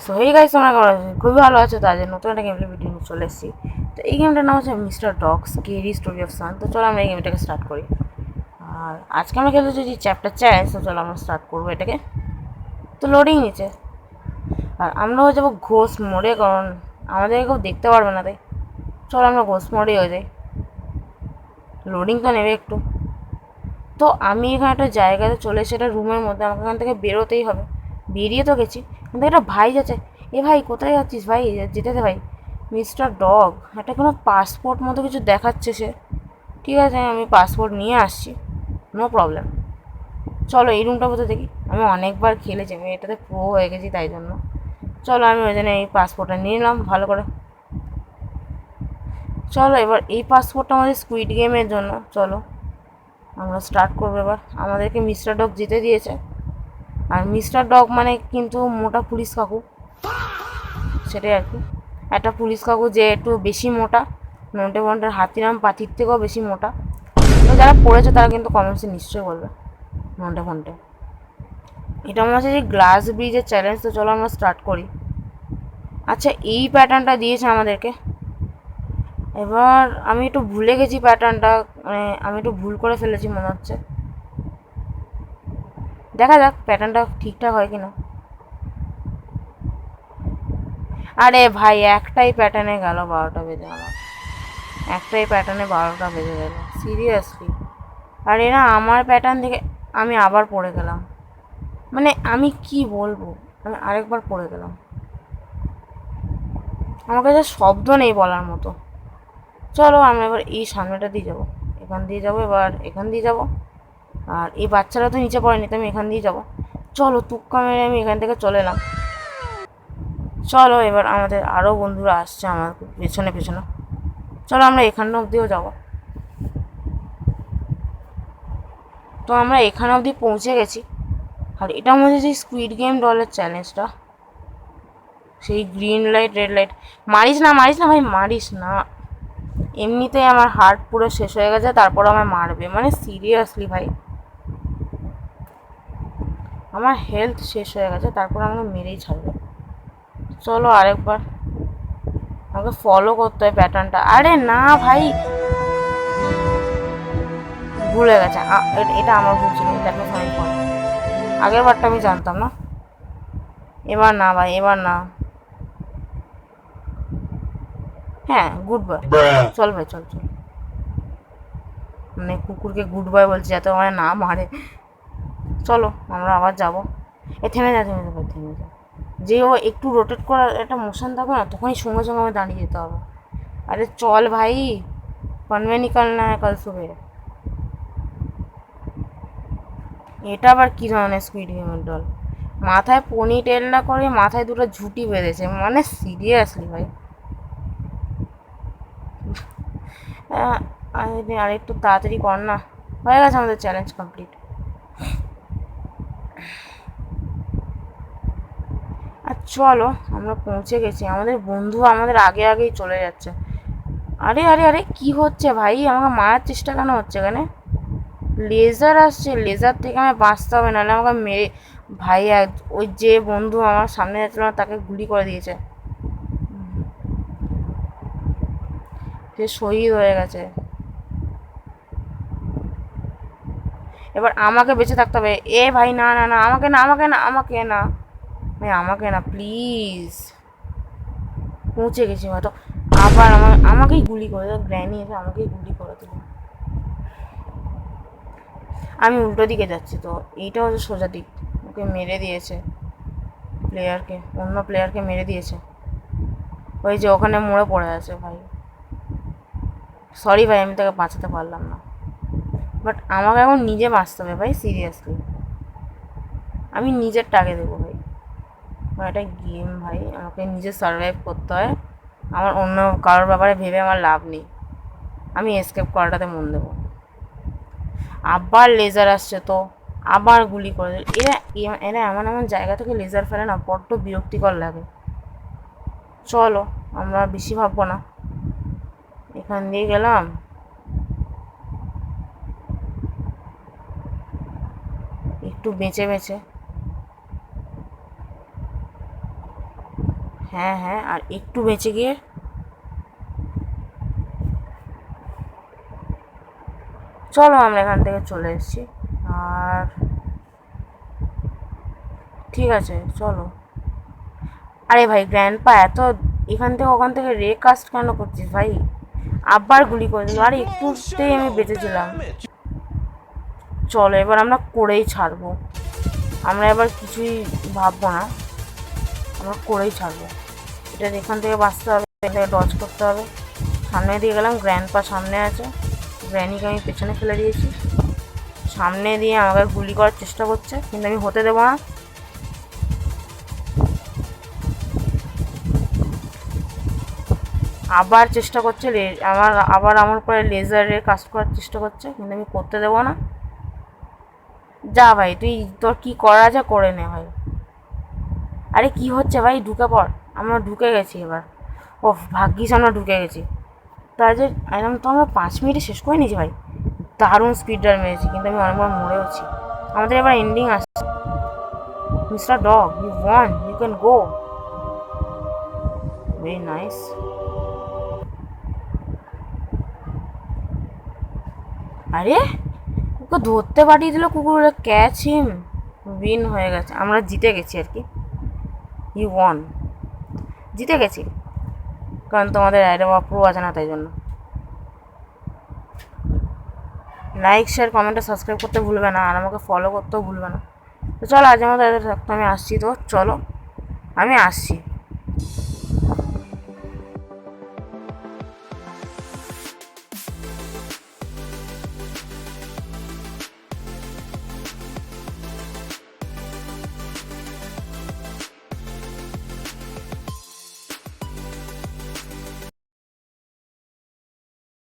So hey guys, তোমরা কেমন আছো? খুবই ভালো আছো। তো আজ নতুন একটা গেমপ্লে ভিডিও নিয়ে চলে এসেছি। তো এই গেমটার নাম হচ্ছে mister dog scary story of son. তো চলো আমরা এই গেমটাকে স্টার্ট করি। আর আজকে আমরা খেলতে চাইছি চ্যাপ্টার চ্যালেঞ্জ। তো চলো আমরা স্টার্ট করবো এটাকে। তো লোডিং নিচে আর আমরা হয়ে যাবো ঘোষ মোড়ে, কারণ আমাদেরকে কেউ দেখতে পারবে না, তাই চলো আমরা ঘোষ মোড়েই হয়ে যাই। লোডিং তো নেবে একটু। তো আমি এখানে একটা জায়গাতে চলে এসে একটা রুমের মধ্যে, আমাকে এখান থেকে বেরোতেই হবে। বেরিয়ে তো গেছি, কিন্তু একটা ভাই যাচ্ছে। এ ভাই কোথায় যাচ্ছিস ভাই? যেতে দে ভাই। মিস্টার ডগ একটা কোনো পাসপোর্ট মতো কিছু দেখাচ্ছে সে। ঠিক আছে, আমি পাসপোর্ট নিয়ে আসছি, নো প্রবলেম। চলো এই রুমটা কোথায় দেখি। আমি অনেকবার খেলেছি, আমি এটাতে প্রো হয়ে গেছি, তাই জন্য চলো আমি ওই জন্য এই পাসপোর্টটা নিয়ে নিলাম ভালো করে। চলো এবার এই পাসপোর্টটা আমাদের স্কুইড গেমের জন্য। চলো আমরা স্টার্ট করবো এবার। আমাদেরকে মিস্টার ডগ যেতে দিয়েছে। আর মিস্টার ডগ মানে কিন্তু মোটা পুলিশ কাকু, সেটাই আর কি। একটা পুলিশ কাকু যে একটু বেশি মোটা, নন্টে বন্টের হাতিরাম পাতির থেকেও বেশি মোটা। তো যারা পড়েছে তারা কিন্তু কমেন্টসে নিশ্চয়ই বলবে নন্টে ফন্টে। এটা মনে হচ্ছে যে গ্লাস ব্রিজের চ্যালেঞ্জ। তো চলো আমরা স্টার্ট করি। আচ্ছা এই প্যাটার্নটা দিয়েছে আমাদেরকে। এবার আমি একটু ভুলে গেছি প্যাটার্নটা, মানে আমি একটু ভুল করে ফেলেছি মনে হচ্ছে। দেখা যাক প্যাটার্নটা ঠিকঠাক হয় কিনা। আরে ভাই একটাই প্যাটার্নে গেল 12টা বেজে আমার। একটাই প্যাটার্নে 12টা বেজে গেল, সিরিয়াসলি। আর এরা আমার প্যাটার্ন থেকে আমি আবার পড়ে গেলাম। মানে আমি কি বলবো, আমি আরেকবার পড়ে গেলাম। আমার কাছে শব্দ নেই বলার মতো। চলো আমরা এবার এই সামনেটা দিয়ে যাবো, এখান দিয়ে যাবো, এবার এখান দিয়ে যাবো। আর এই বাচ্চারা তো নিচে পড়েনি, তো আমি এখান দিয়ে যাবো। চলো তুক্কা মেরে আমি এখান থেকে চলে এলাম। চলো এবার আমাদের আরও বন্ধুরা আসছে আমার পেছনে পেছনে। চলো আমরা এখানটা অবধিও যাবো। তো আমরা এখানে অবধি পৌঁছে গেছি। আর এটা মনে হচ্ছে স্কুইড গেম ডলের চ্যালেঞ্জটা। সেই গ্রিন লাইট রেড লাইট। মারিস না মারিস না ভাই, মারিস না। এমনিতেই আমার হার্ট পুরো শেষ হয়ে গেছে, তারপর আমায় মারবে, মানে সিরিয়াসলি ভাই। আমার হেলথ শেষ হয়ে গেছে, তারপর আমাকে মেরেই ছাড়বে। চলো আরেকবার। আমাকে ফলো করতে হয় প্যাটার্নটা। আরে না ভাই, ভুলে গেছে। এটা আমার ভুল ছিল, দেখো ফাইন ফোন। আগের বারটা আমি জানতাম না। এবার না ভাই, এবার না। হ্যাঁ গুড বাই। চল ভাই চল চল। মানে কুকুরকে গুড বাই বলছি যাতে আমার না মারে। চলো আমরা আবার যাবো। এ থেমে যা থেমে যা ভাই, থেমে যা। যে ও একটু রোটেট করার একটা মোশন থাকবে না, তখনই সঙ্গে সঙ্গে আমার দাঁড়িয়ে যেতে হবে। আরে চল ভাই, কনভে নিকালনা है कल सुबह। এটা আবার কি ধরনের স্কুইড গেমের দল? মাথায় পনি টেল না করে মাথায় দুটো ঝুঁটি বেঁধেছে, মানে সিরিয়াসলি ভাই। আর একটু তাড়াতাড়ি কর না। হয়ে গেছে আমাদের চ্যালেঞ্জ কমপ্লিট। আর চলো আমরা পৌঁছে গেছি। আমাদের বন্ধু আমাদের আগে আগেই চলে যাচ্ছে। আরে আরে আরে কি হচ্ছে ভাই? আমাকে মারার চেষ্টা কেন হচ্ছে এখানে? লেজার আসছে, লেজার থেকে আমায় বাঁচতে হবে, নাহলে আমাকে মেরে। ভাই ওই যে বন্ধু আমার সামনে যাচ্ছিল না, তাকে গুলি করে দিয়েছে। সে শহীদ হয়ে গেছে। এবার আমাকে বেঁচে থাকতে হবে। এ ভাই না না না, আমাকে না আমাকে না আমাকে না ভাই, আমাকে না প্লিজ। পৌঁছে গেছি হয়তো। আবার আমাকেই গুলি করে দিল, গ্র্যানি এসে আমাকেই গুলি করে দিল। আমি উল্টো দিকে যাচ্ছি, তো এইটা হচ্ছে সোজা দিক। ওকে মেরে দিয়েছে, প্লেয়ারকে, অন্য প্লেয়ারকে মেরে দিয়েছে। ওই যে ওখানে মরে পড়ে আছে ভাই। সরি ভাই, আমি তাকে বাঁচাতে পারলাম না। বাট আমাকে এখন নিজে বাঁচতে হবে ভাই, সিরিয়াসলি। আমি নিজের টাকে দেবো ভাই। এটা গেম ভাই, আমাকে নিজে সার্ভাইভ করতে হয়। আমার অন্য কারোর ব্যাপারে ভেবে আমার লাভ নেই। আমি এসকেপ করাটাতে মন দেবো। আবার লেজার আসছে, তো আবার গুলি করে দিল। এরা এরা এমন এমন জায়গা থেকে লেজার ফেলে না, বড্ড বিরক্তিকর লাগে। চলো আমরা বেশি ভাববো না, এখান দিয়ে গেলাম। একটু বেঁচে বেঁচে। হ্যাঁ হ্যাঁ, আর একটু বেঁচে গিয়ে চলো আমরা এখান থেকে চলে এসেছি। আর ঠিক আছে চলো। আরে ভাই গ্র্যান্ডপা এত এখান থেকে ওখান থেকে রে কাস্ট কেন করছিস ভাই? আবার গুলি করে দিল। আরে একটুতেই আমি বেঁচেছিলাম। চলো এবার আমরা করেই ছাড়বো। আমরা এবার কিছুই ভাববো না, আমরা করেই ছাড়বো। এটা এখান থেকে বাঁচতে হবে, এখান থেকে ডজ করতে হবে। সামনে দিয়ে গেলাম, গ্র্যান্ডপা সামনে আছে, গ্র্যানিকে আমি পেছনে ফেলে দিয়েছি। সামনে দিয়ে আমাকে গুলি করার চেষ্টা করছে, কিন্তু আমি হতে দেবো না। আবার চেষ্টা করছে আমার পরে লেজারে কাজ করার চেষ্টা করছে, কিন্তু আমি করতে দেবো না। যা ভাই তুই তোর কি করা আছে করে নে ভাই। আরে কি হচ্ছে ভাই, ঢুকে পড়। আমরা ঢুকে গেছি এবার। ও ভাগ্যিস আমরা ঢুকে গেছি। তাই যে একদম তো আমরা 5 মিনিটে শেষ করে নিয়েছি ভাই। দারুণ স্পিড ডার মেরেছি, কিন্তু আমি অনেকবার মরেওছি। আমাদের এবার এন্ডিং আসছে। Mister dog, you won, you can go. Very nice. আরে ওকে ধরতে পাঠিয়ে দিল কুকুর, ক্যাচ হিম। উইন হয়ে গেছে, আমরা জিতে গেছি আর কি। ইউ ওয়ান, জিতে গেছি, কারণ তোমাদের অ্যাডে প্রো আছে না, তাই জন্য। লাইক শেয়ার কমেন্টে সাবস্ক্রাইব করতে ভুলবে না, আর আমাকে ফলো করতেও ভুলবে না। তো চলো আজ আমাদের থাকতো, আমি আসছি। তো চলো আমি আসছি।